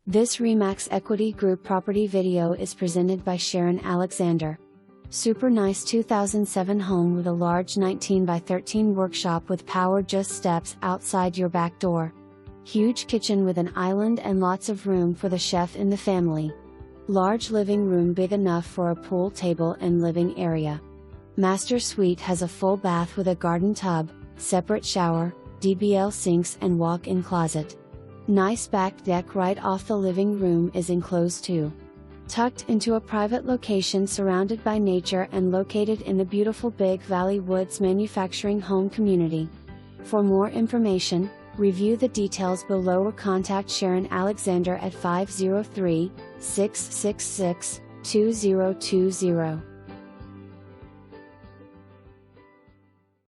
This Remax Equity Group property video is presented by Sharon Alexander. Super nice 2007 home with a large 19 by 13 workshop with power just steps outside your back door. Huge kitchen with an island and lots of room for the chef in the family. Large living room big enough for a pool table and living area. Master suite has a full bath with a garden tub, separate shower, Dbl sinks and walk-in closet. Nice back deck right off the living room is enclosed too. Tucked into a private location surrounded by nature and located in the beautiful Big Valley Woods manufacturing home community. For more information, review the details below or contact Sharon Alexander at 503-666-2020.